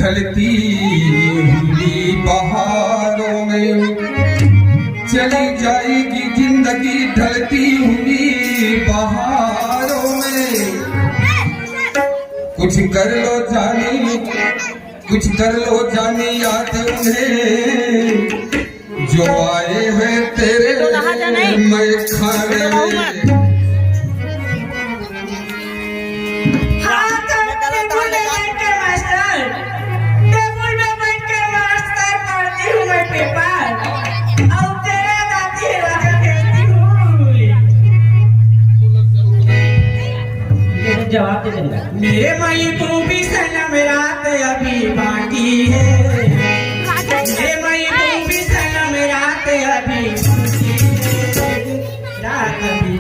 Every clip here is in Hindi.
ढलती हुई बहारों में चली जाएगी जिंदगी ढलती हुई बहारों में। कुछ कर लो जानी याद उन्हें जो आए हैं तेरे मैं खाने में। जवाब दे देना। मेरे महबूबी सनम रात अभी बाकी है। मेरे महबूबी सनम रात अभी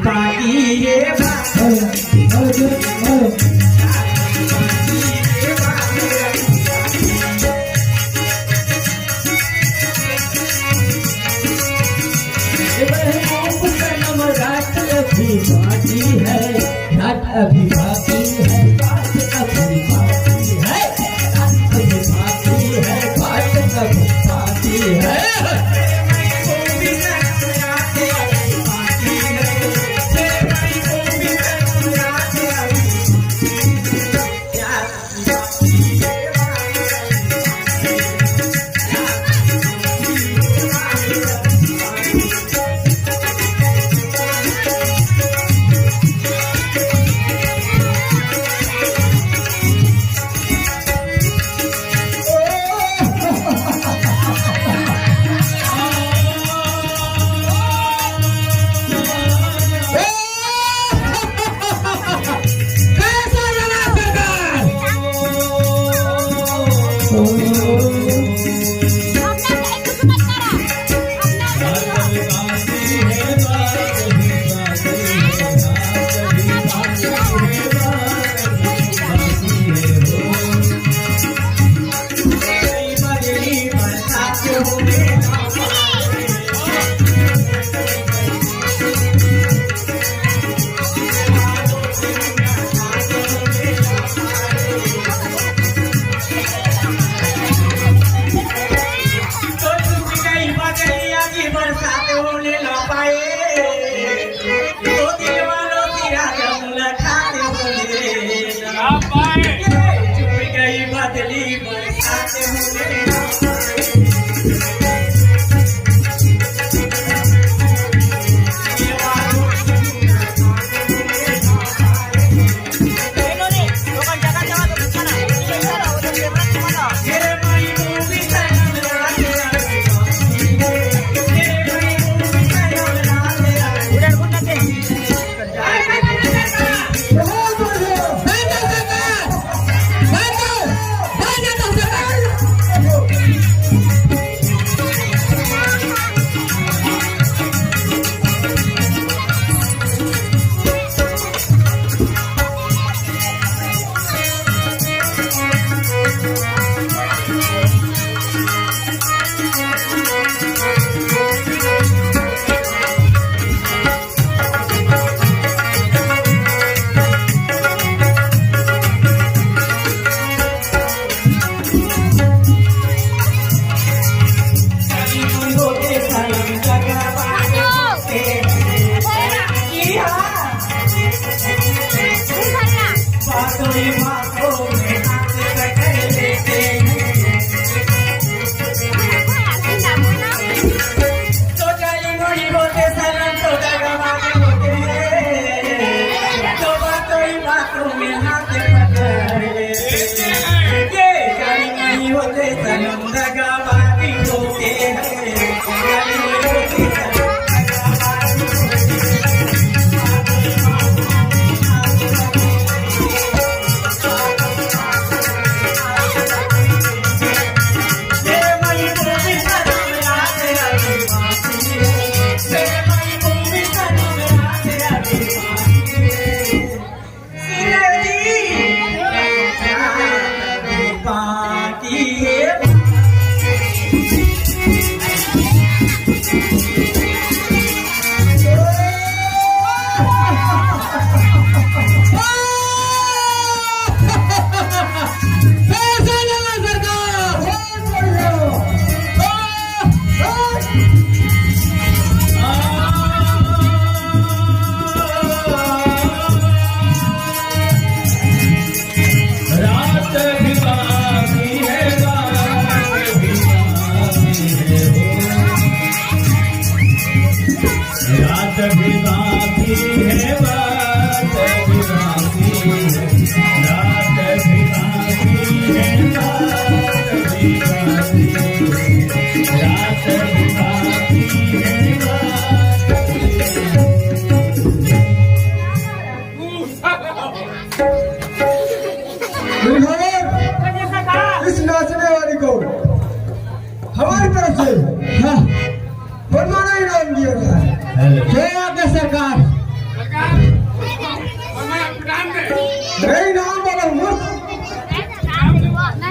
बाकी है। रात अभी बाकी है, बात अभी बाकी है, रात अभी बाकी है, बात अभी बाकी है।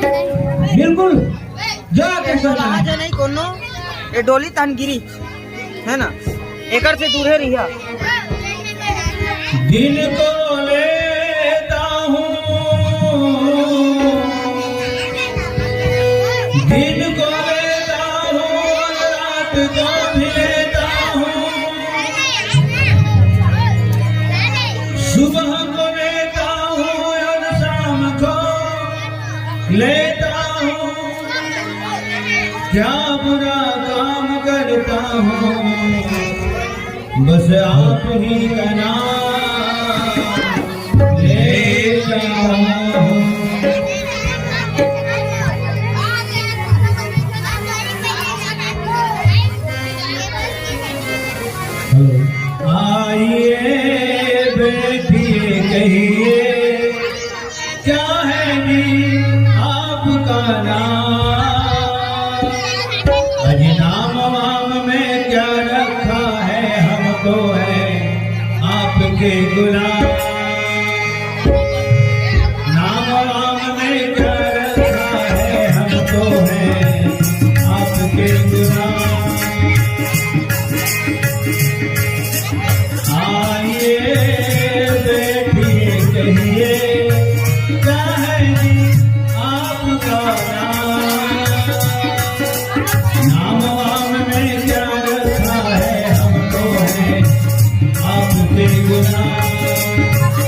बिल्कुल जो कैसा कहा जे नहीं कोनो ये डोली तन गिरी है ना एकर से दूर है रिया दिन को लेता हूँ दिन को लेता हूँ रात को भी लेता हूँ सुबह को लेता हूँ और शाम को लेता हूँ क्या बुरा काम करता हूँ बस आप ही का नाम लेता हूँ आइए बैठिए कहिए क्या है नी आपका नाम अज नाम वाम में क्या रखा है हमको है आपके गुलाम नाम वाम में क्या रखा है हमको है आपके गुलाम आइए बैठिए कहिए क्या है जी आपका नाम वाम में क्या रखा है हमको है आपके गुलाम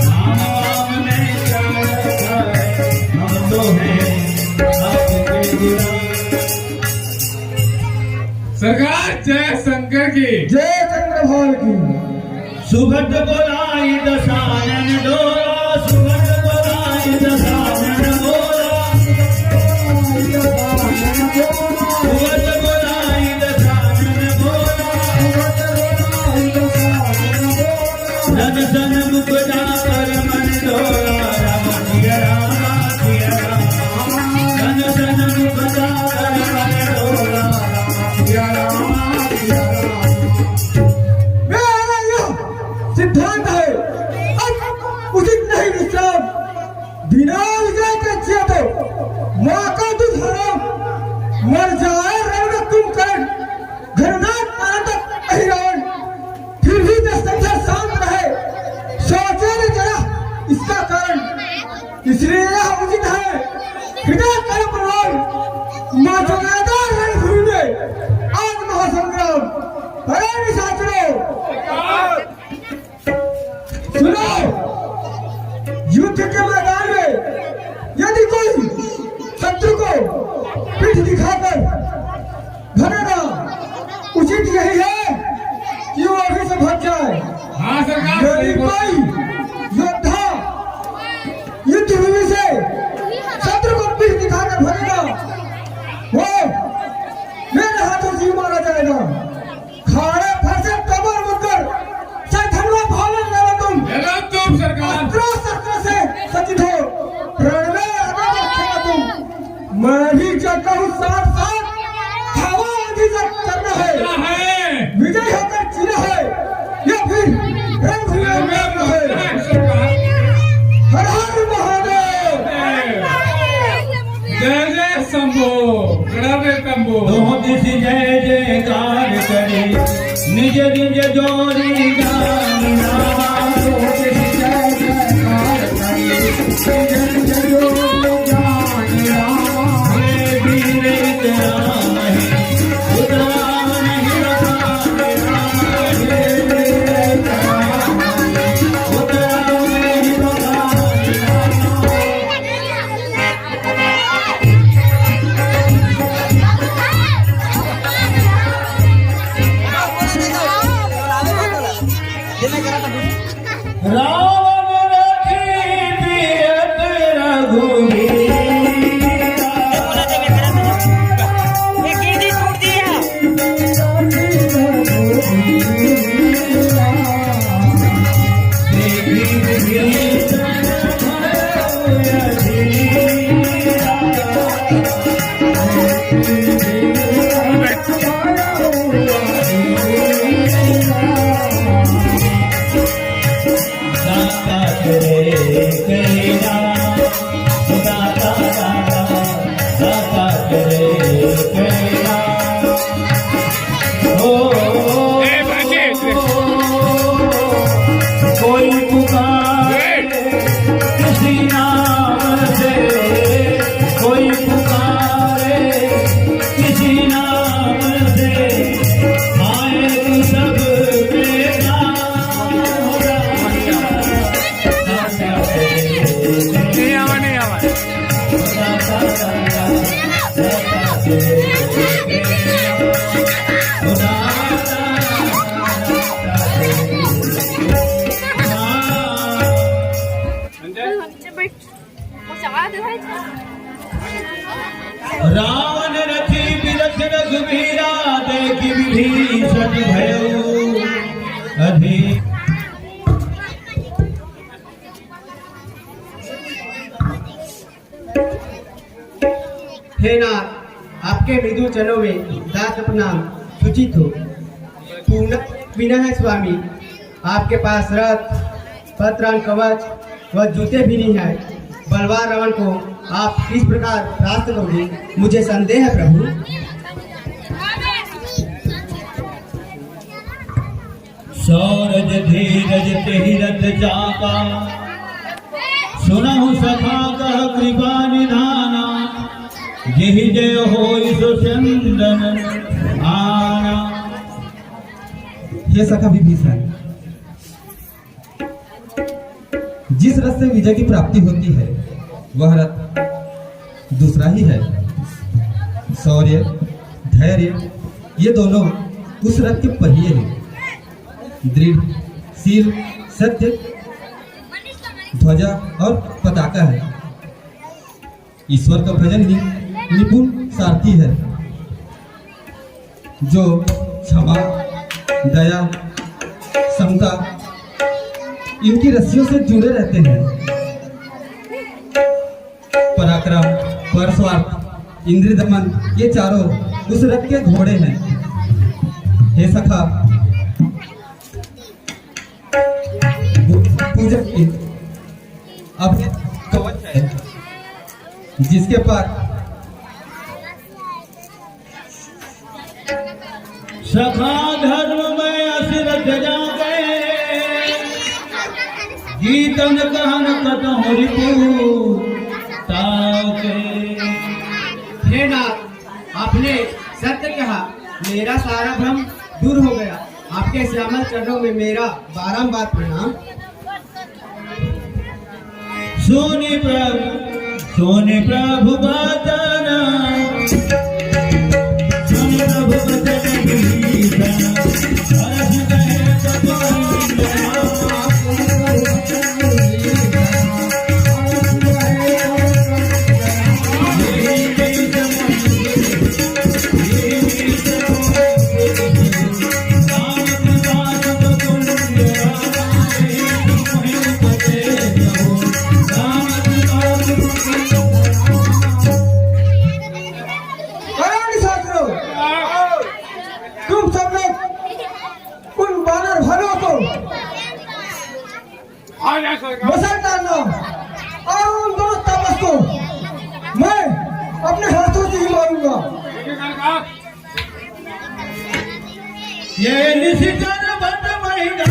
नाम वाम में क्या रखा है हमको है आपके गुलाम सरकार जय शंकर की जय चंद्रभान की सुभट बोलाई दशानन डोला सुभट बोलाई दशानन डोला सुभट बोलाई दशानन डोला धन धन मुकुटा कर मन डोला राम सिया राम धन धन मुकुटा कर मन डोला राम सिया राम सिद्धांत है अब उचित नहीं विश्राम बिना विजय के जिया तो माँ का दूध हराम मर जाए रण तुम करण घरनाथ आनंद अहिरावण फिर भी दस संख्या शांत रहे सोचे न जरा इसका कारण इसलिए यह उचित है हृदय कर प्रणाम माँ जोगादा रणभूमि में आज महासंग्राम हरे निशाचरों सुनो युद्ध के मैदान में यदि कोई शत्रु को पीठ दिखाकर भगेगा उचित यही है कि वो अभी से भाग जाए हाँ सरकार यदि कोई योद्धा युद्ध भूमि से शत्रु को पीठ दिखाकर भगेगा वो मेरे हाथों से मारा जाएगा खाड़े फंसे कबर मुकर धनवा भावन लेना तुम सरकार शस्त्र से सचित हो प्रण में आगे रखेगा तुम मैं भी चलता हूँ साथ साथ हवा आदि तक करना है विजय होकर जीना है या फिर रणभूमि में मरना है हर हर महादेव जय जय शंभो शंभो दोनों दिश जय जयकार करे निज निज जोरी जानी नाम दोनों दिश जय जयकार करे निज निज जोरी जानी नाम हे वीर राम है उदाम नहीं रखा राम हे वीर राम है उदाम नहीं रखा राम रखी पियत रघुवीर रावण रथी बिरथ रघुबीरा देखि विभीषण भयो अधिक। हे नाथ, आपके मृदु चरणों में दास प्रणाम सूचित हो। पूर्ण विनय है स्वामी, आपके पास रथ पत्रान कवच व जूते भी नहीं है। बलवान रावण को आप किस प्रकार परास्त करोगे, मुझे संदेह है प्रभु। सौरज धीरज तेहि रथ चाका, सुनहु सखा कह कृपा निधाना। जेहि जय होई सो चंदन आना। हे सखा विभीषण, जिस रथ से विजय की प्राप्ति होती है वह रथ दूसरा ही है। शौर्य धैर्य ये दोनों उस रथ के पहिए हैं। दृढ़ शील सत्य ध्वजा और पताका है। ईश्वर का भजन ही निपुण सारथी है, जो क्षमा दया समता इनकी रस्सियों से जुड़े रहते हैं। पराक्रम परस्वार्थ इंद्रिय दमन ये चारों उस रथ के घोड़े हैं। हे सखा, पूजक की अब कवच है जिसके पास सखा धर्म में असिरथ जागे। गीतन कहन कतहु रिपु ताके। हे नाथ, आपने सत्य कहा, मेरा सारा भ्रम दूर हो गया। आपके श्यामल चरणों में मेरा बारंबार प्रणाम। सोनी प्रभु बचन, सोनी प्रभु बचन विभीषण। हर्ष कहे तुम सब लोग उन वानर भालुओं को मसल डालना और उन दोनों तापस को मैं अपने हाथों से ही मारूंगा। ये निशिचर बट महिला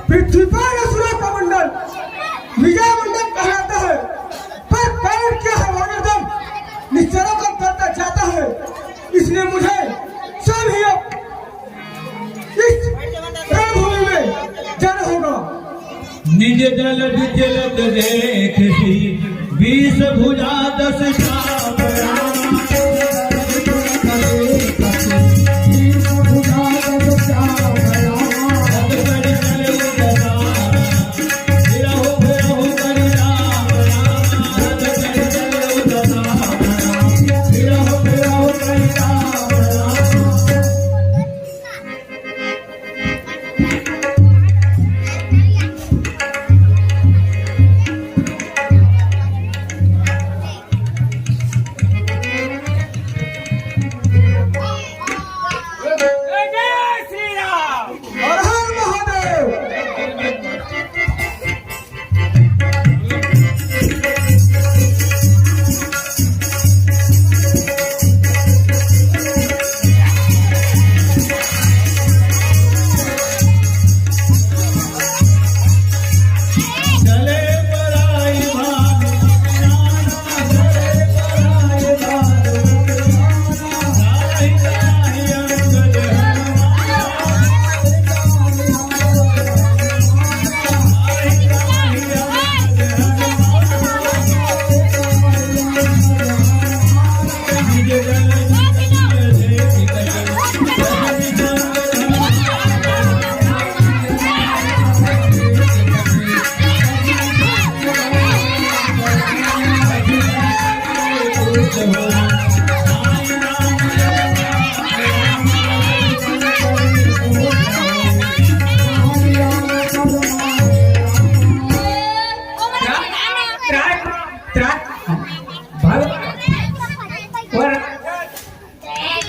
पृथ्वी पर असुरों का मंडल विजय मंडल कहलाता है, पर कारण क्या है वानरदल निश्चरों का करता जाता है। इसलिए मुझे सब ही अब इस रणभूमि में जाना होगा। निज दल विचलत देखी, 20 भुजा 10 चाप। और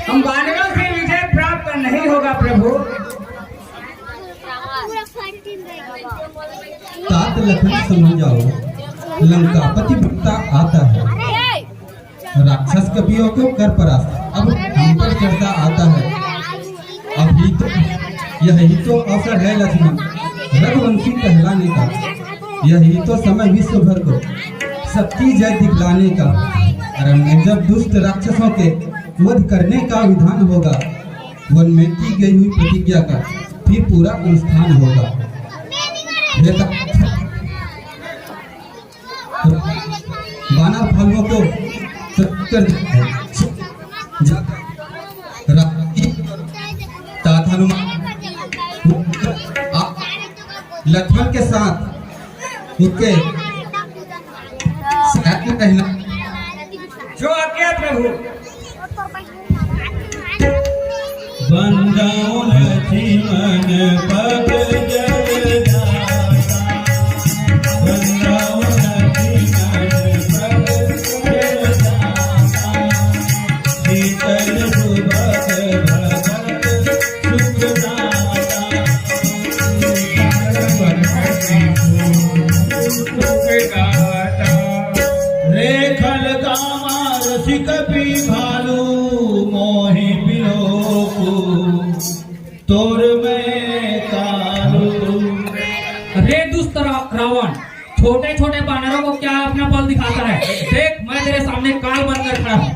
हम बानरों से विजय प्राप्त नहीं होगा प्रभु। तात लखन समझ जाओ, लंकापति भक्ता आता है, राक्षस कवियों को कर परास्त अब हम पर चढ़ता आता है। अभी तो यही तो अवसर है लक्ष्मण रघुवंशी कहलाने का, यही तो समय विश्व भर को सबकी जय दिखलाने का। रण में जब दुष्ट राक्षसों के वध करने का विधान होगा, वन में की गई हुई प्रतिज्ञा का फिर पूरा अनुष्ठान होगा। बानर फलों को लक्ष्मण के साथ उनके साथ में रहना जो आज्ञा प्रभु। बंदाओं लक्ष्मण पग जग जाता, बंदाओं लक्ष्मण पग जग जाता, शीतल सुभग भगत सुखदाता, रेखल कामा रसिक भालू मोहि बिलोकु तोर में कालू। रे दुष्ट रावण, छोटे छोटे बानरों को क्या अपना बल दिखाता है? देख, मैं तेरे सामने काल बनकर खड़ा हूँ।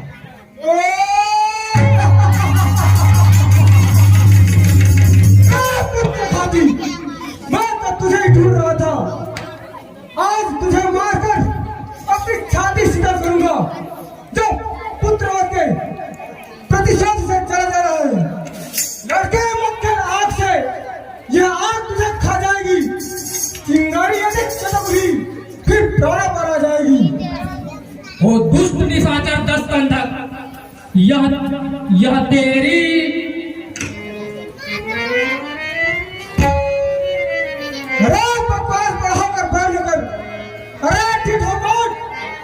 मैं तो तुझे ही ढूंढ रहा था, आज तुझे मारकर अपनी छाती सीधा करूंगा। जब पुत्रवत के प्रतिशोध से चला जा रहा है, लड़के मुख्य आग से यह आग तुझे खा जाएगी। चिंगारी यदि चटक फिर प्राणा पर आ जाएगी। ओ दुष्ट निशाचर दस्तंधक, यह तेरी अरे बकवास बढ़ाकर बैठ कर, अरे ठीक हो मौत,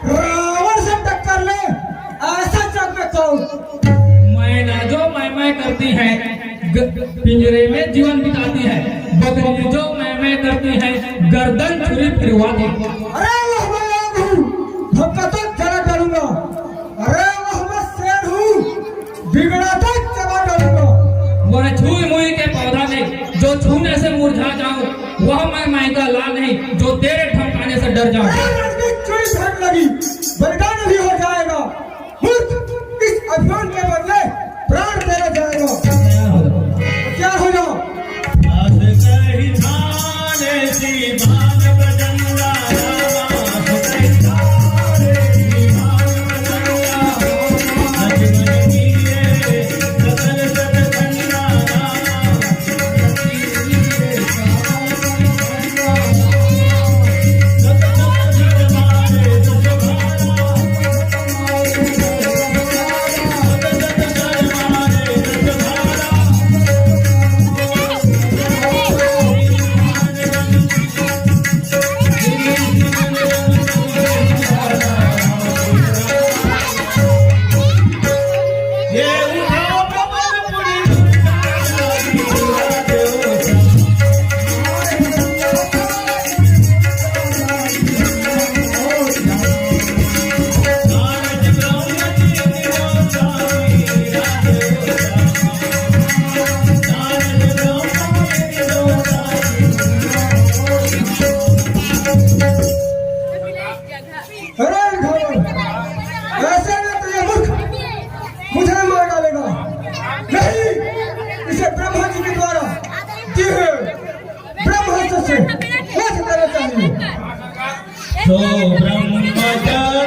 रावण से टक्कर ले, ऐसा जग में कहो। मैना जो मैं करती है, पिंजरे में जीवन बिताती है, बकरी जो मैं करती है, गर्दन छुरी फिरवाती। अरे वह मैं आग हूँ, धक्का तो जला डालूंगा। अरे वह मैं शेर हूँ, बिगड़ा तो चबा डालूंगा। वह छुई मुई के पौधा नहीं, जो छूने से मुरझा जाऊं, वह मैं का लाल नहीं, जो तेरे ठमकाने से डर जाऊं। चोरी भाग लगी, बलिदान भी हो जाएगा। मूर्ख, इस अभिमान के बदले प्राण तेरा जाएगा। क्या होगा? सो ब्रह्मजत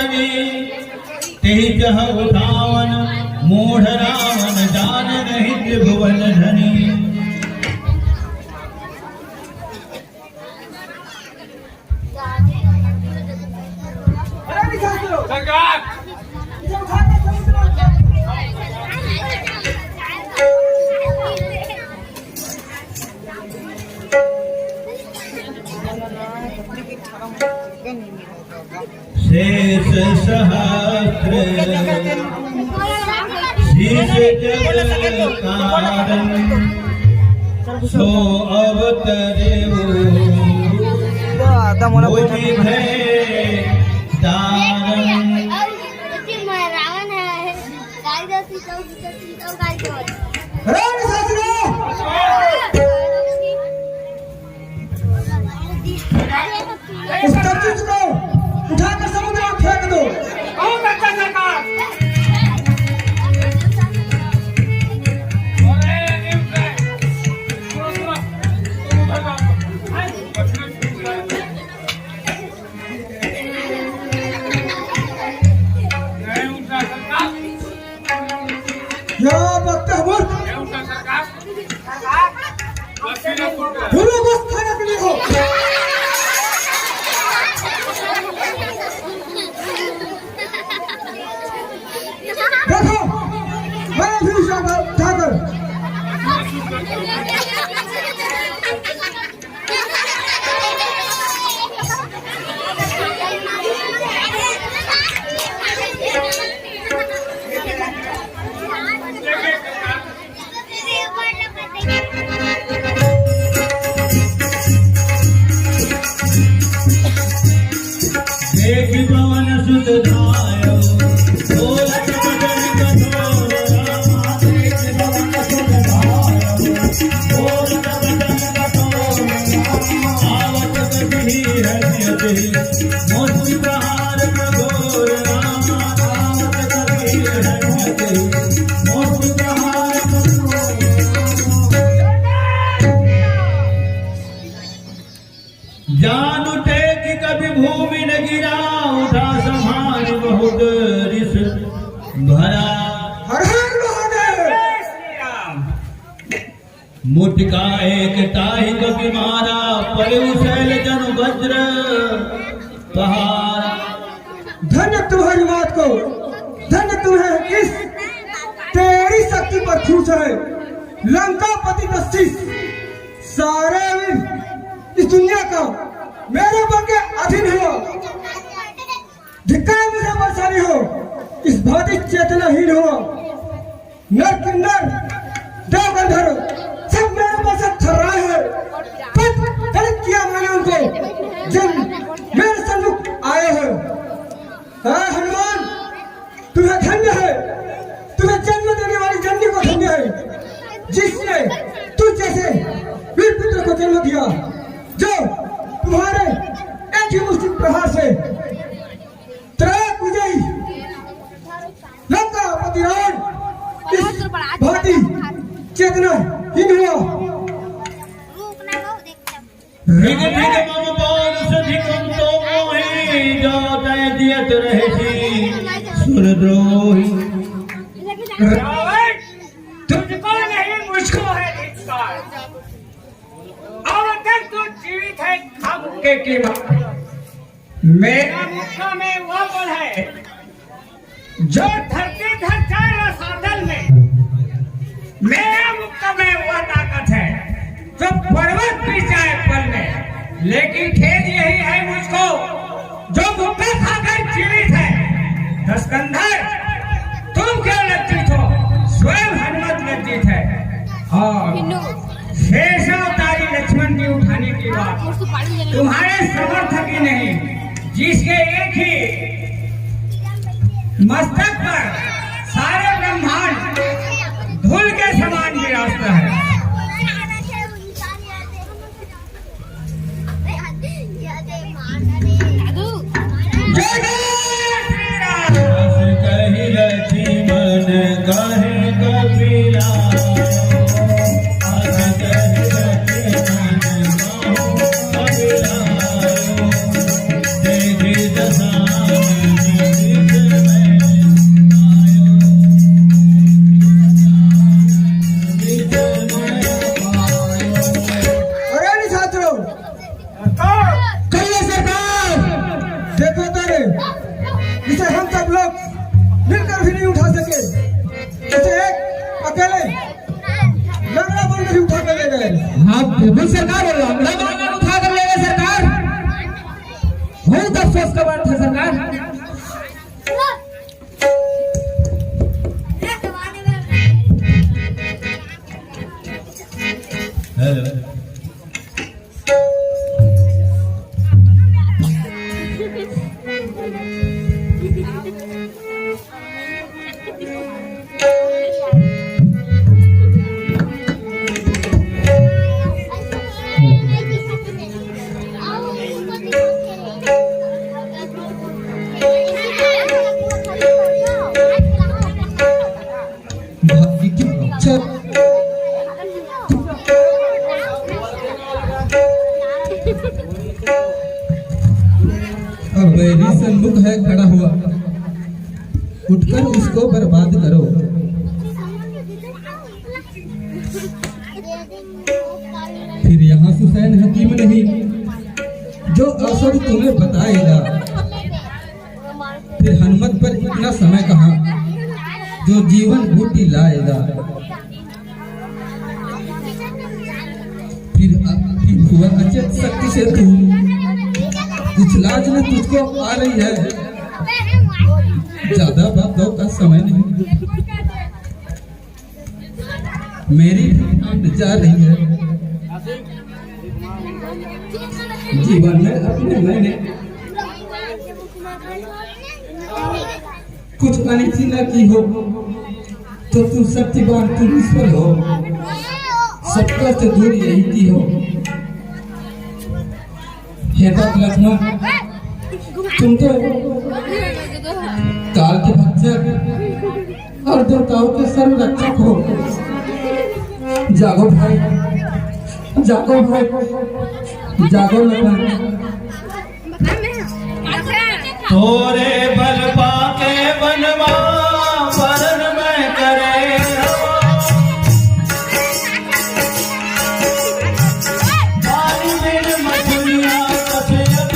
धनी तेहि जह उठावन मूढ़ रावण जान नहीं त्रिभुवन धनी। सरकार शेष सहस्र शीश जग कारण सो अवतरे मुनि भय दारण। रावण है उस तरकीब को उठाकर समुद्र में फेंक दो। या वक्त है मूर्ख, पूरे बस खाने के लिए हो। देखो मैं भी उठाकर देखि पवन सुत धायो बोलत बदन कठोर रामा। देखि पवन सुत धायो बोलत बदन कठोर रामा। आवत गति हृदयते मोहि प्रहार प्रघोर रामा। आवत गति हृदयते मोहि प्रहार प्रघोर। जान उठे कि कभी भूमि न गिरा उठा संभाल बहुत रिस भरा। हर हर महादेव। मुठका एक टाही कभी मारा पड़े शैल जन वज्र पहाड़ा। धन्य तुम्हारी बात को, धन्य तुम्हें इस तेरी शक्ति पर खूस है। लंकापति दस्ती सारे इस दुनिया का मेरे बल के अधीन हो। धिक्कार मुझे बरसानी हो, इस भौतिक चेतनाहीन हो। नर किन्नर देव गंधर्व सब मेरे पास थर्राए हैं। दलित किया मैंने उनको जिन मेरे सम्मुख आए हैं। हनुमान तुम्हें धन्य है, तुम्हें जन्म देने वाली जननी को धन्य है जिसने तुझ जैसे वीर पुत्र को जन्म दिया जो तुम्हारे एक ही मुश्किल प्रहार से त्रैक विजयी लंकापति रावण इस भांति चेतना हीन हुआ। ऋग ऋग मम पौरुष धिकम तो मोहि जो तय दियत रहे थी सुरद्रोही। तुझको नहीं मुझको है धिक्कार। अब तक तू जीवित है हम के कीमत। मेरा मुक्का में वो बल है जो धरती धर जाए साधन में। मेरा मुक्का में वो ताकत है जो पर्वत भी जाए पल में। लेकिन खेद यही है मुझको जो मुक्का खाकर जीवित है। दशकंधर तुम क्यों लज्जित हो? स्वयं हनुमत लज्जित है। और शेषावतारी लक्ष्मण की उठाने की बात तुम्हारे समर्थ की नहीं, जिसके एक ही मस्तक पर सारे ब्रह्मांड धूल के समान विराजता है। जय जय श्री राम। कहि लक्ष्मण कहे कपिला देखि दशा हाँ बिल्कुल सरकार, लंगड़ा वाहन उठा कर ले गए सरकार। बहुत अफसोस का बात है सरकार। भाग्य की इच्छा अब बैरी सम्मुख है खड़ा हुआ, उठकर उसको बर्बाद करो। फिर यहाँ हुसैन हकीम नहीं जो असर तुम्हें बताएगा। फिर हनुमत पर इतना समय कहाँ जो जीवन बूटी लाएगा। फिर हुआ अचेत शक्ति से तू, कुछ लाज न तुझको आ रही है। ज्यादा बातों का समय नहीं, मेरी आंख जा रही है। जीवन में अपने मैंने कुछ अनिति न की हो तो तुम सत्यवान, तुम ईश्वर हो, सबका से दूर यही की हो। हे भक्त लक्ष्मण, तुम तो काल के भक्षक और देवताओं के सर्व रक्षक हो। जागो भाई, जागो भाई, जागो लक्ष्मण। तोरे बल पाके बनवा वरण में करे पानी बिन मछलियां कछयत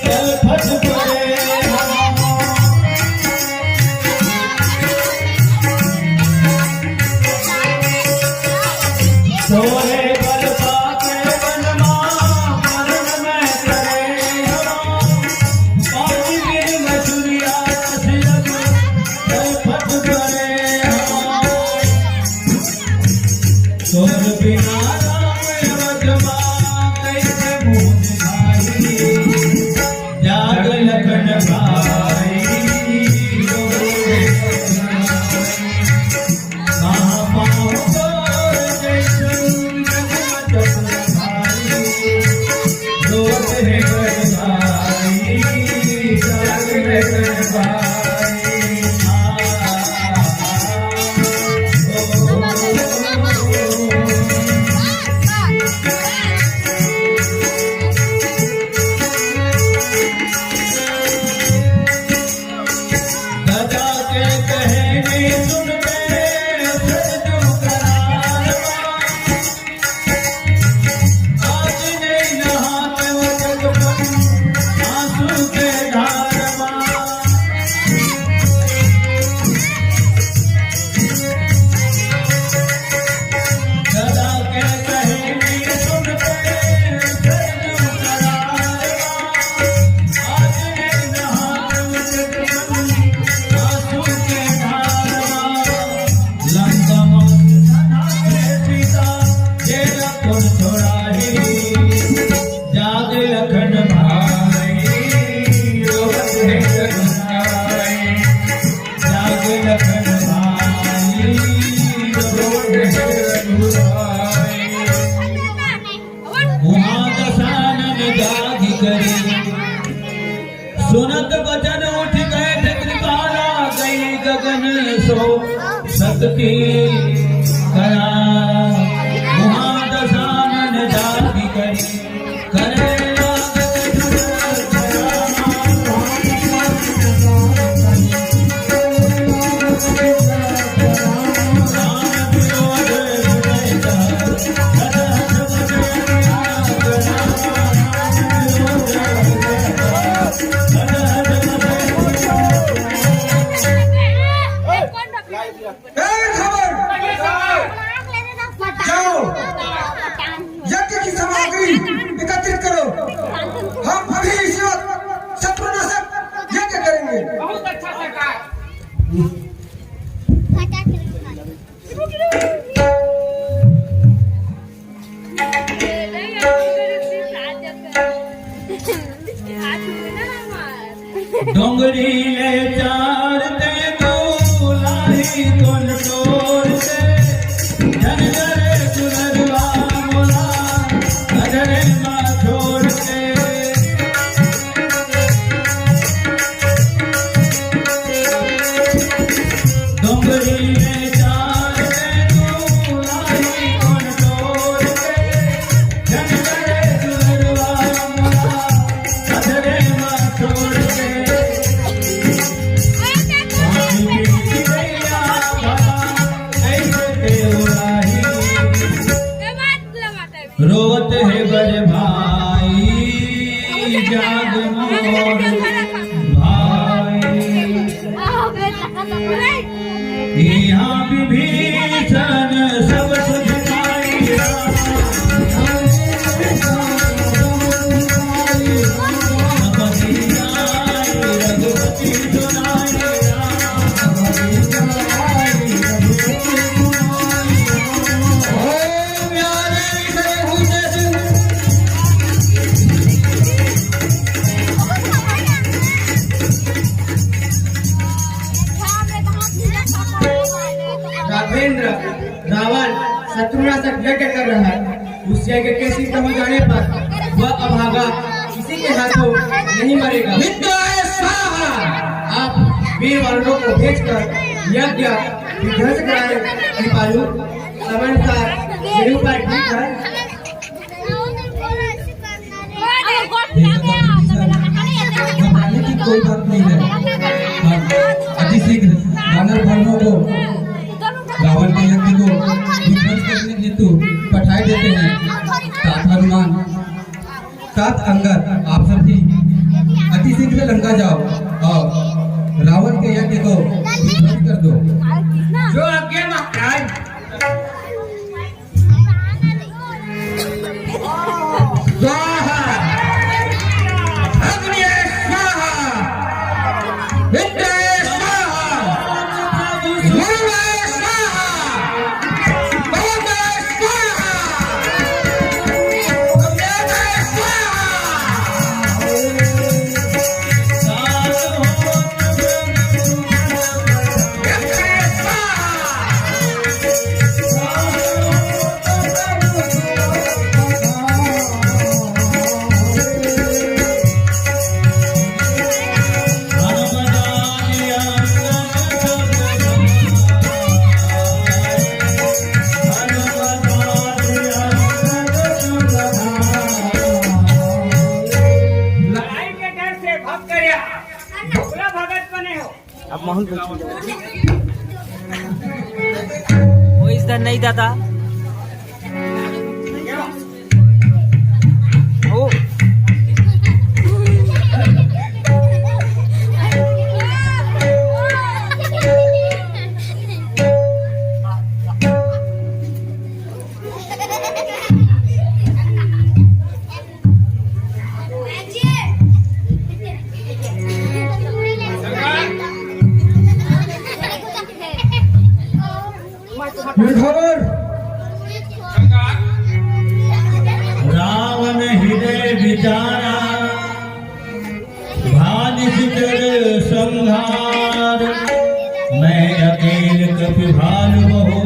जल फट पड़े। तोरे बल पाके बनवा वरण में करे पानी बिन मछलियां कछयत जल फट पड़े। तोर बिना राम रजवा कैसे मुँह दिखाई, जाग लखन भाई कहाँ पाँव तोर जैसन जगमग भाई, रोत है घर भाई, जाग लखन भाई। दादा के कहने सुन के सजदों करारवा, आज नहीं नहाते वो जगपन आंसू के धारवा। दादा के कहने सुन के सजदों करारवा, आज नहीं नहाते वो जगपन आंसू के धारवा। लंका सीता जेल को छोड़ाही, जाग लखन भाई रोवत है रघुनाई, जाग लखन भाई रोवत है रघुनाई। वहाँ दशानन जागी करी, सुनत बचन उठ गए कृपाला गई गगन सो सतकी करा। वहाँ दशानन जागी करी करे खबर डोंगरी ले चारते दूलाही कोन तोड़ते जन करे सुनरवा मोला नजरे माँ छोड़ते डोंगरी ले चारते दूलाही कोन तोड़ते जन करे सुनरवा मोला नजरे माँ छोड़ते रोवत है बड़े भाई जाग मोर भाई यहाँ विभीषण सब सुख पाई रघुपति सुनाई राघवेंद्र रावण शत्रुघ्न से यज्ञ कर रहा है। उस यज्ञ के सिद्ध हो जाने पर वह अभागा किसी के हाथों नहीं मरेगा। आप वीर वानरों को भेजकर यज्ञ विध्वंस कराए। कृपालु समानुसार मेरे ऊपर ठीक है। घबराने की कोई बात नहीं है। अति शीघ्र वानर भाइयों को रावण के यज्ञ को विध्वंस करने हेतु पठाए देते हैं। तात हनुमान, तात अंगद, आप सभी अति शीघ्र लंका जाओ और रावण के यज्ञ को विध्वंस कर दो। जो आज्ञा महाराज। स्वाहा अग्नि स्वाहा विद्या स्वाहा धूम स्वाहा भोग स्वाहा अव्यय लड़ाई के डर से भग कर भोला भगत बने हो। अब मोहन वो इस दर नहीं दादा ओ खबर रावण हृदय विचारा भानिस कर संहार मैं अकेल कपि भानु हो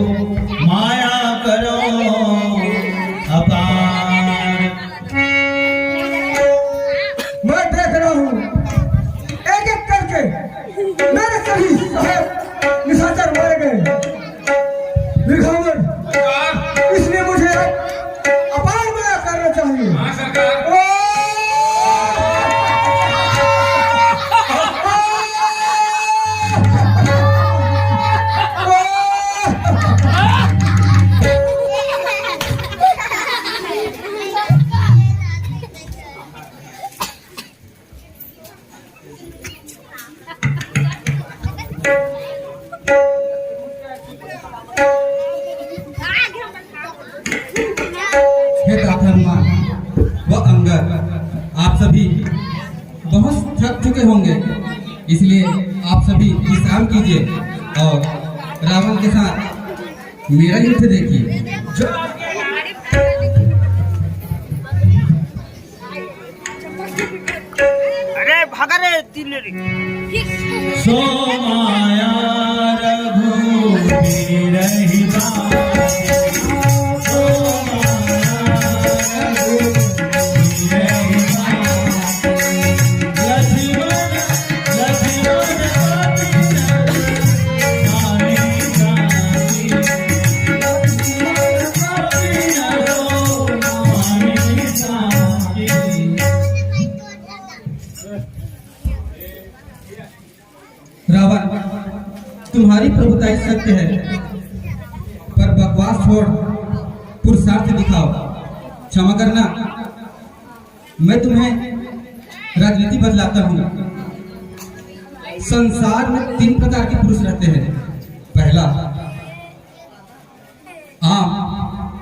माया करो अपार। मैं देख रहा हूँ एक एक करके मेरे सभी साहब निशाचर मारे गए। विघावर इसलिए मुझे अपार माया करना चाहिए। हाँ सरकार। हे तात हनुमान व अंगद, आप सभी बहुत थक चुके होंगे, इसलिए आप सभी विश्राम कीजिए और रावण के साथ मेरा युद्ध देखिए। जो आज्ञा अरे भागा रे तिले रे सो माया रघुवीर रहिता सो माया रघुवीर रहिता लक्ष्मण रावण, तुम्हारी प्रभुताई सत्य है, पर बकवास छोड़ पुरुषार्थ दिखाओ। क्षमा करना, मैं तुम्हें राजनीति बदलाता हूँ। संसार में 3 प्रकार के पुरुष रहते हैं। पहला आम,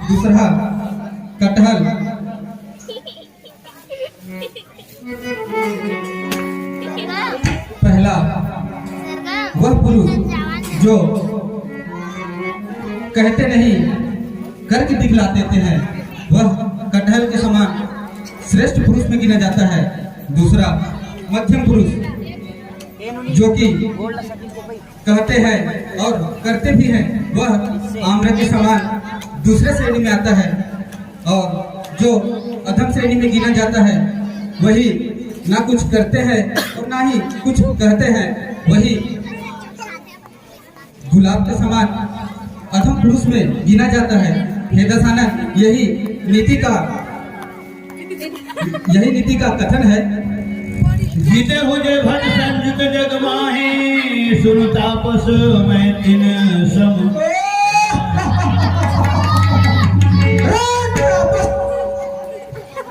दूसरा कटहल, पहला वह पुरुष जो कहते नहीं करके दिखलाते हैं, वह कटहल के समान श्रेष्ठ पुरुष में गिना जाता है। दूसरा मध्यम पुरुष, जो कि कहते हैं और करते भी हैं, वह आम्र के समान दूसरे श्रेणी में आता है। और जो अधम श्रेणी में गिना जाता है, वही ना कुछ करते हैं और ना ही कुछ कहते हैं, वही गुलाब के समान अधम पुरुष में गिना जाता है। हे दशानन, यही नीति का कथन है। जीते हो जय भट संयुत जग माहे सुन तापस मैं तिन सम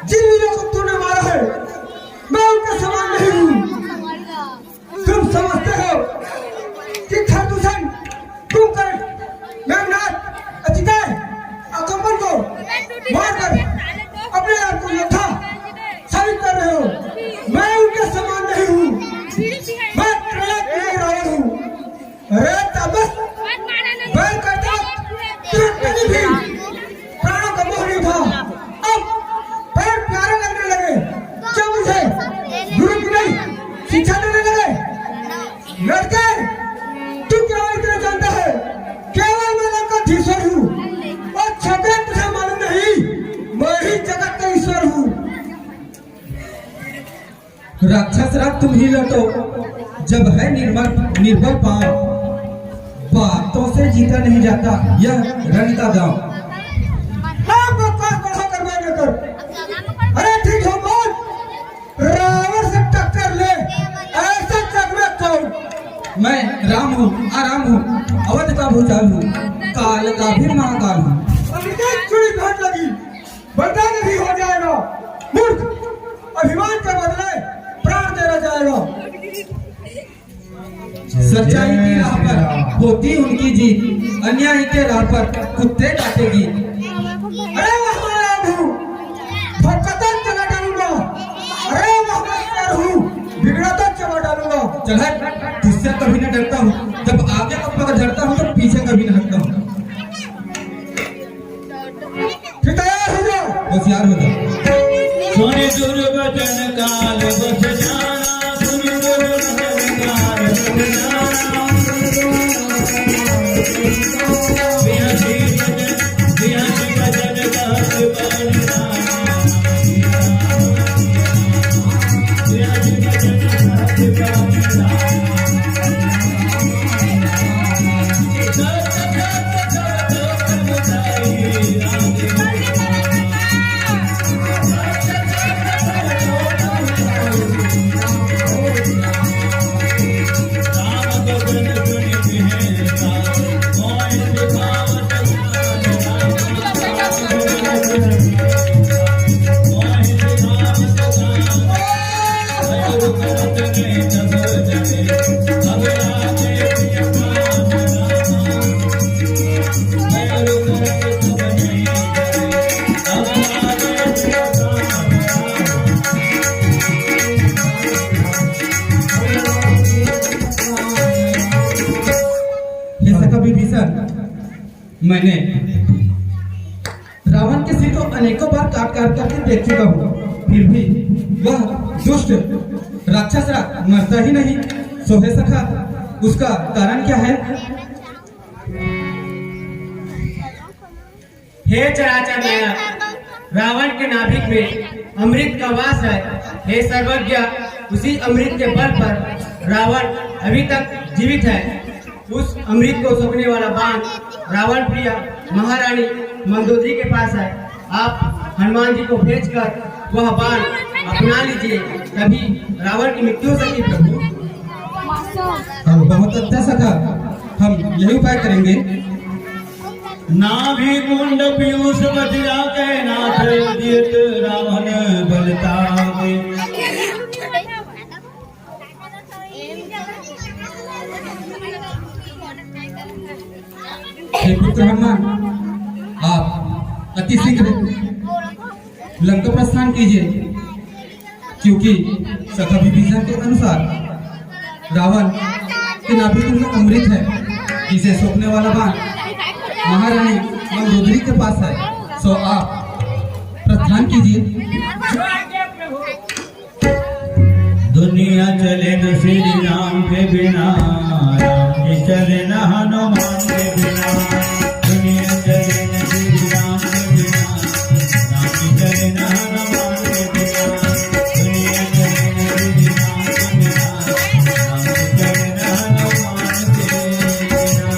जिन वीरों को तूने मारा है, मैं उनके समान नहीं हूँ। तुम समझते हो कि खरदूषण तुम कर मेघनाथ, अतिकेय, अकम्पन को मारकर अपने आप को योद्धा साबित कर रहे हो। मैं उनके समान नहीं हूँ। मैं त्रैलोक्य रावण हूँ। अरे तापस, बैल करता तुरंत कभी भी प्राणों का मोह नहीं था। अब पैर प्यारे लगने लगे, क्या मुझे गुरु की नहीं शिक्षा देने लगे? लड़के, तू केवल इतना जानता है, केवल मैं लंकाधीश्वर हूँ और छठे तुझे मालूम नहीं, मैं ही जगत का ईश्वर हूँ। राक्षस राग तुम ही लौटो, जब है निर्बल पांव। बातों से जीता नहीं जाता यह रण का गांव। हाँ, बकवास बढ़ाकर मैं न कर। अरे ठीक हो बोल, रावण से टक्कर ले, ऐसा जग में कौन? मैं राम हूँ, आराम हूँ, अवध का भूचाल हूँ, काल का भी महाकाल हूँ। अभिषेक चुड़ी भेंट लगी, वरदान भी हो जाएगा। मूर्ख, अभिमान के बदले प्राण देना जाएगा। सच्चाई की राह पर होती उनकी जीत, अन्याय के राह पर कुत्ते काटेगी। अरे वह मैं हूँ, भटकता चला डालूंगा। अरे वह मैं हूँ, बिगड़ता चला डालूंगा। चल हट, तुझसे कभी न डरता हूँ। जब आगे पकड़ धरता हूँ तो पीछे कभी न हटता हूँ। फिर तैयार हो जाओ। होशियार हो जा। सुनि दुर्वचन काल बस जाना सुनि दुर्वचन काल बस जाना बिहासी भजन कहत बलिदाना बिहासी भजन कहत बलिदाना मैंने रावण के सिर को अनेकों बार काट काट करके देख चुका हूँ, फिर भी वह दुष्ट राक्षस मरता ही नहीं। सोहे सखा, उसका कारण क्या है? हे चराचर नायक, रावण के नाभिक में अमृत का वास है। हे सर्वज्ञ, उसी अमृत के बल पर रावण अभी तक जीवित है। उस अमृत को सोखने वाला बाण रावण प्रिया महारानी मंदोदरी के पास है। आप हनुमान जी को भेजकर वह बाण अपना लीजिए, तभी रावण की मृत्यु हो सके प्रभु। बहुत अच्छा सखा, हम यही उपाय करेंगे। नाभि कुंड पीयूष मदिरा के नाथ उदित रावण बलतागे। हे पुत्र हनुमान, आप अति शीघ्र लंका प्रस्थान कीजिए, क्योंकि सखा विभीषण के अनुसार रावण के नाभि कुंड में अमृत है, जिसे सोखने वाला बाण महारानी मंदोदरी के पास है। सो आप प्रस्थान कीजिए। दुनिया चले न श्री राम के बिना, राम के चले न हनुमान के बिना। दुनिया चले न श्री राम के बिना, राम के चले न हनुमान के बिना। दुनिया चले न श्री राम के बिना, राम के चले न हनुमान के बिना।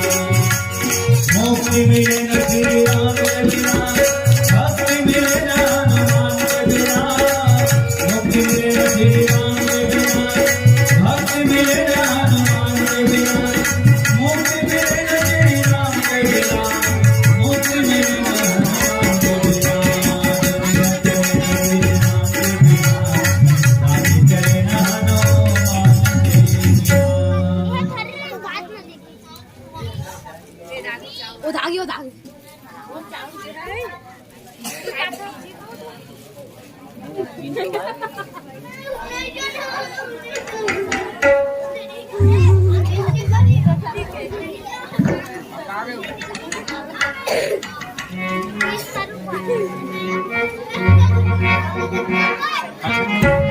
मुक्ति मिले न श्री राम के बिना, भक्ति मिले न हनुमान के बिना। मुक्ति मिले न श्री राम के बिना, भक्ति मिले न हनुमान के बिना। मुक्ति मिले न श्री राम के बिना, मुक्ति मिले न हनुमान के बिना। दुनिया चले न श्री राम के बिना, राम चले न हनुमान के बिना। उधागी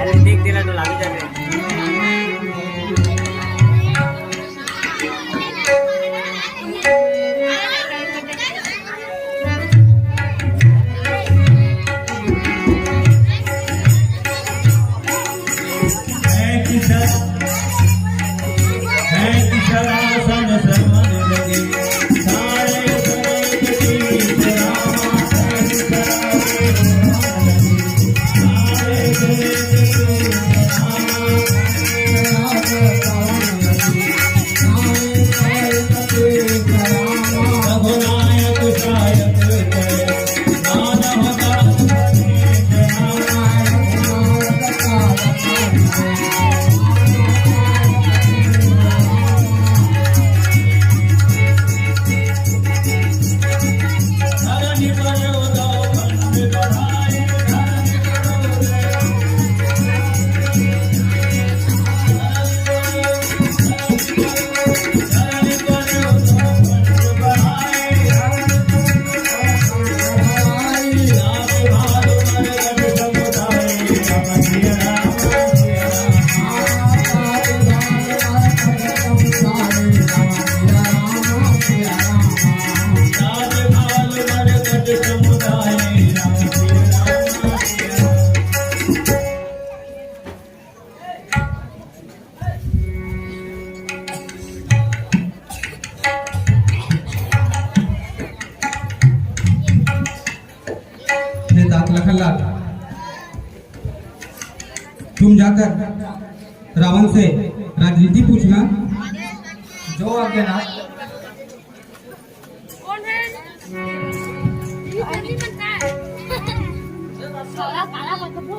अरे देख दिला तो लागी जाते। तुम जाकर रावण से राजनीति पूछना। जो आज्ञानाथ। कौन है? ये नहीं बनता है। काला काला बतबू।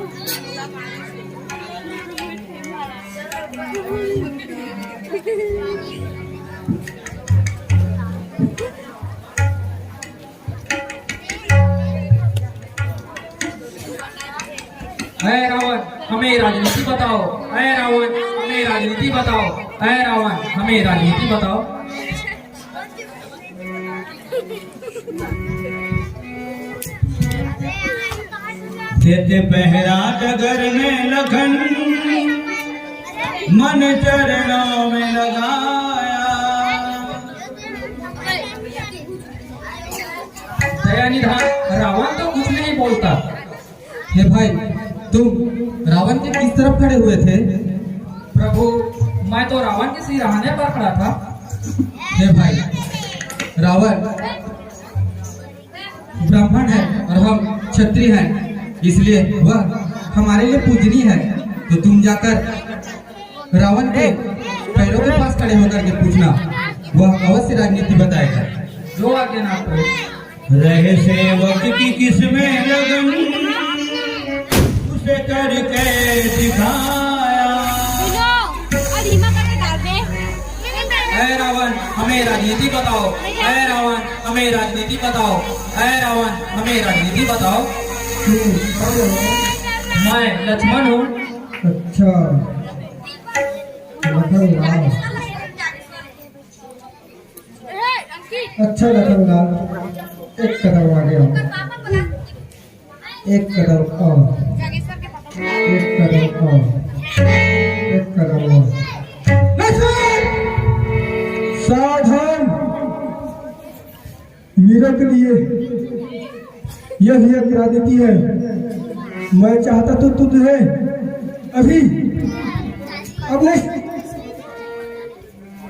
अरे रावण हमें राजनीति बताओ। अरे रावण हमें राजनीति बताओ। अरे रावण हमें राजनीति बताओ। देते पहरा डगर में लखन, मन चरणों में लगाया। दयानिधान, रावण तो कुछ नहीं बोलता। हे भाई, तुम रावण के किस तरफ खड़े हुए थे? प्रभु, मैं तो रावण के सिरहाने पर खड़ा था। हे भाई, रावण ब्राह्मण है और हम क्षत्रिय हैं, इसलिए वह हमारे लिए पूजनीय है। तो तुम जाकर रावण के पैरों के पास खड़े होकर के पूछना, वह अवश्य राजनीति बताएगा। जो आज्ञा ना करो। रहे सेवक की किसमें लगन, उसे करके दिखाया। ऐ रावण, हमें राजनीति बताओ। ऐ रावण, हमें राजनीति बताओ। ऐ रावण, हमें राजनीति बताओ। मैं लक्ष्मण हूँ। अच्छा, लखन लाल। अच्छा लखन लाल, एक कदम आगे आओ। एक कदम और, एक कदम और, एक कदम और। सावधान! मेरे के लिए यह एक राजनीति है। मैं चाहता तो तुझे अभी अपने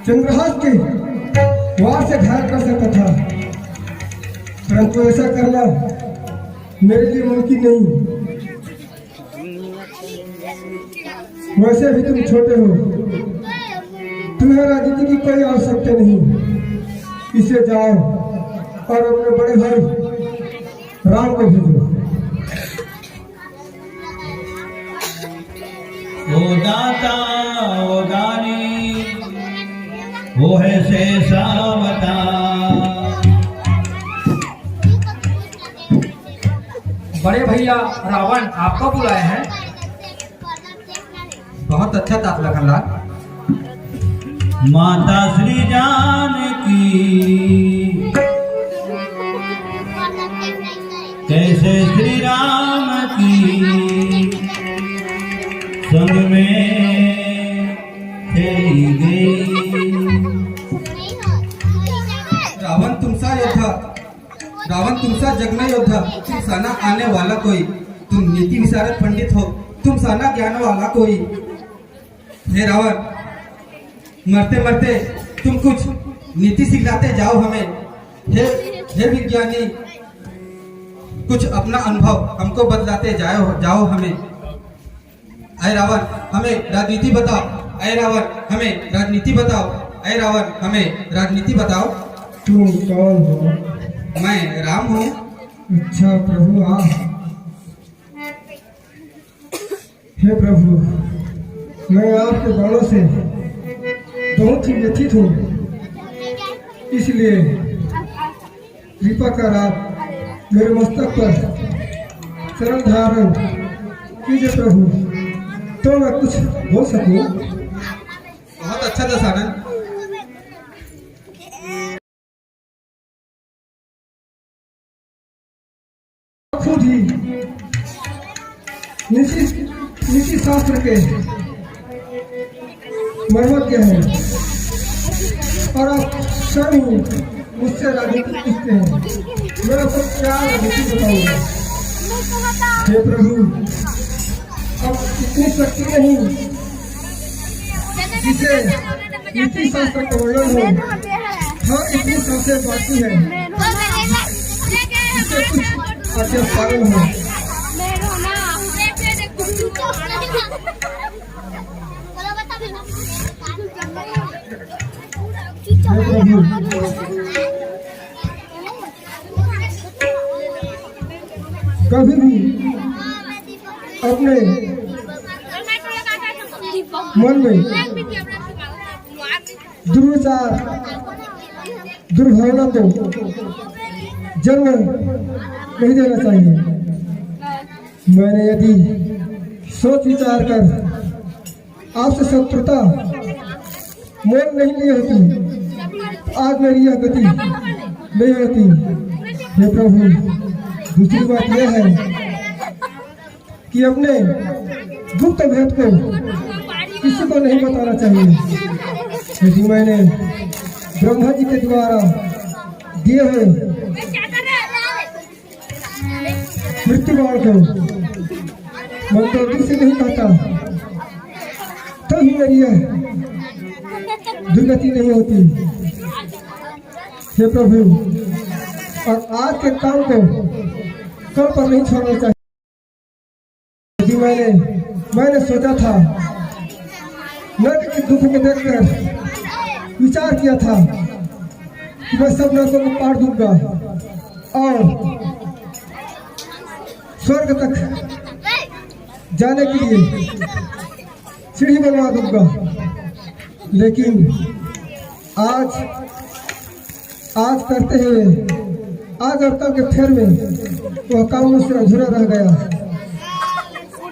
चंद्रहास के वार से घायल कर सकता था, परंतु ऐसा करना मेरे लिए मुमकिन नहीं। वैसे भी तुम छोटे हो, तुम्हें राजनीति की कोई आवश्यकता नहीं। इसे जाओ और अपने बड़े भाई राम को भेजो। ओ दाता ओ दानी, वो है शेषावतार। बड़े भैया रावण आपको बुलाए हैं। बहुत अच्छा तात लखनलाल। माता श्री जानकी कैसे श्री राम की संग में चली गई। रावण तुमसा योद्धा, रावण तुमसा जगना योद्धा, तुम साना आने वाला कोई, तुम नीति विशारद पंडित हो, तुम साना ज्ञान वाला कोई। हे रावण, मरते मरते तुम कुछ नीति सिखाते जाओ हमें। हे विज्ञानी, कुछ अपना अनुभव हमको बदलाते जाओ हमें। ऐ रावण, हमें राजनीति बताओ। ऐ रावण, हमें राजनीति बताओ। ऐ रावण, हमें राजनीति बताओ। तुम कौन हो? मैं राम हूँ। अच्छा प्रभु, आ। हे प्रभु, मैं आपके बाणों से बहुत ही व्यथित हूँ, इसलिए कृपा कर आप मेरे मस्तक पर शरण धारण कीजिए प्रभु, तो मैं कुछ बोल सकूं। बहुत अच्छा दशानन। खुद ही नीति शास्त्र के मर्मज्ञ है और आप स्वयं मुझसे राजनीति पूछते हैं। मैं आपको क्या राजनीति बताऊंगा? हे प्रभु, अब इतनी शक्ति नहीं जिसे नीति शास्त्र का वर्णन हो। हाँ, इतनी सांसें बाकी है जिसे कुछ आज्ञा पालन हो। हे प्रभु, कभी भी अपने मन में दुर्विचार दुर्भावना को जन्म नहीं देना चाहिए। मैंने यदि सोच विचार कर आपसे शत्रुता मोल नहीं ली होती, आज मेरी यह गति नहीं होती। हे प्रभु, दूसरी बात यह है कि अपने गुप्त भेद को किसी को नहीं बताना चाहिए, क्योंकि मैंने ब्रह्मा जी के द्वारा दिए हुए मृत्यु बाण को मैं तो दिल से नहीं कहता, तो ही मेरी यह दुर्गति नहीं होती। हे प्रभु, और आज के काम को कल पर नहीं छोड़ना चाहिए। यदि मैंने सोचा था, नर्क के दुख को देखकर विचार किया था कि मैं सब नर्कों को पार दूंगा और स्वर्ग तक जाने के लिए सीढ़ी बनवा दूंगा, लेकिन आज करते हुए आज और कल के फेर में वह काम मुझसे अधूरा रह गया।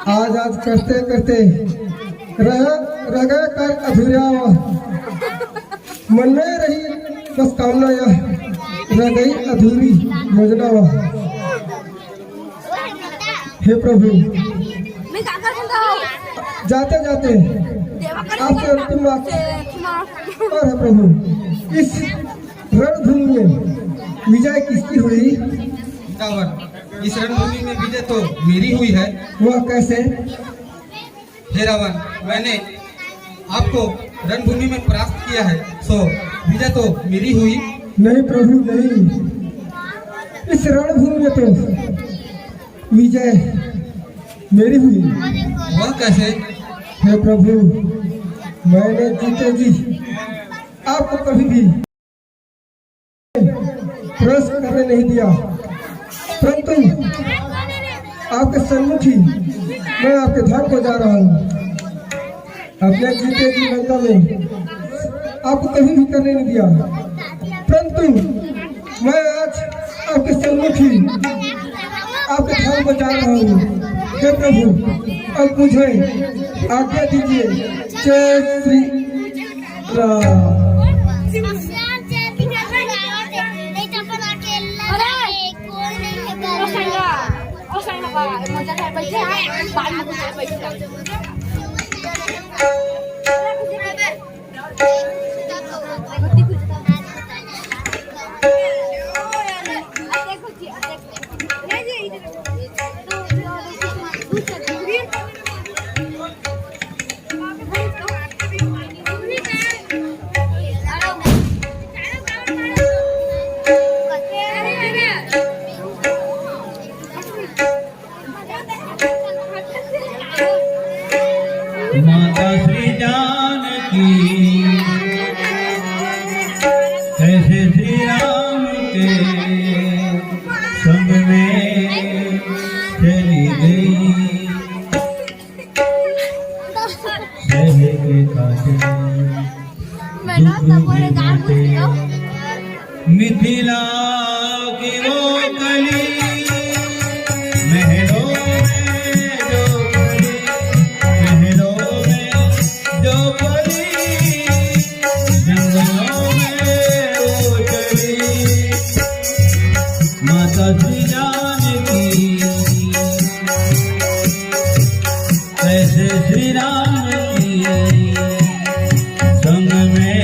आज करते करते रह गया कल अधूरा, मन में रही बस कामना, यह रह गई अधूरी योजना। हे प्रभु, जाते जाते आपसे अंतिम वाक्य और है प्रभु, इस रणभूमि में विजय किसकी हुई? रावण, इस रणभूमि में विजय तो मेरी हुई है। वह कैसे? हे रावण, मैंने आपको रणभूमि में परास्त किया है, सो विजय तो मेरी हुई। नहीं प्रभु नहीं, इस रणभूमि में तो विजय मेरी हुई। वह कैसे? हे प्रभु, मैंने जीते जी आपको कभी भी प्रवेश करने नहीं दिया, परंतु आपके सन्मुख ही मैं आपके धाम को जा रहा हूँ। अपने जीते जी लंका में आपको कभी भी करने नहीं दिया, परंतु मैं आज आपके सन्मुख ही आपके धाम को जा रहा हूँ। हे प्रभु, अब मुझे आज्ञा दीजिए। जय श्री राम। माता श्री जानकी कैसे श्री राम के संग में चली गई, सह के काटे दुख भी बाटे, मिथिला की वो कली महलों में जो पली, महलों में जो पली, जंगलों में वो चली। माता श्री जानकी कैसे श्री राम की संग में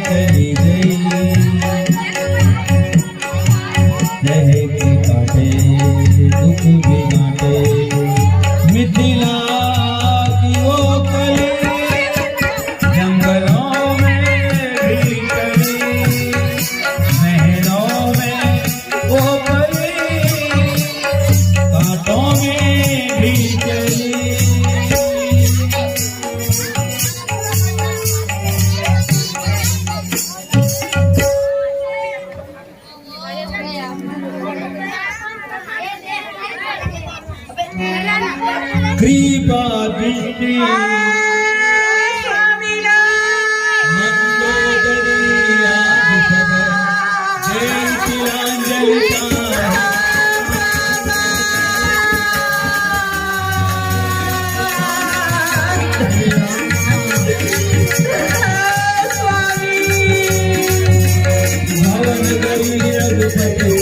चली गई, रह के काटे दुख भी बाटे, मिथिला की वो कली जंगलों में भी चली, महलों में वो कली कांटों में भी चली। कृपा दृष्टि मंदोदरी आदिशद जय तिलांजलि भवन गरी रघुपति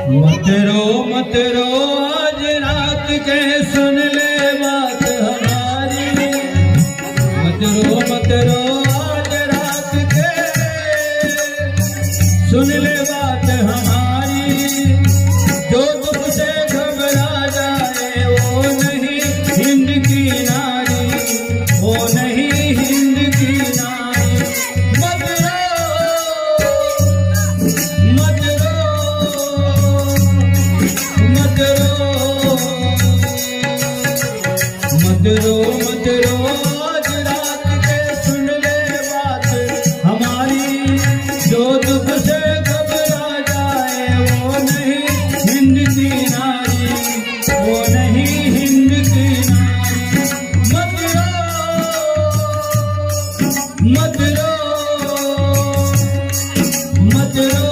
मत रो आज रात के सुन ले बात हमारी। मत रो आज रात के सुन ले बात हमारी। जो तुझसे घबरा जाए वो नहीं हिंद की नारी, वो नहीं हिंद की नारी। मत रो मत रो मत रो मत रो मत रो आज रात के सुन ले बात हमारी। जो तुझसे घबरा जाए वो नहीं हिंद की नारी, वो नहीं हिंद की नारी। मत रो मत रो मत रो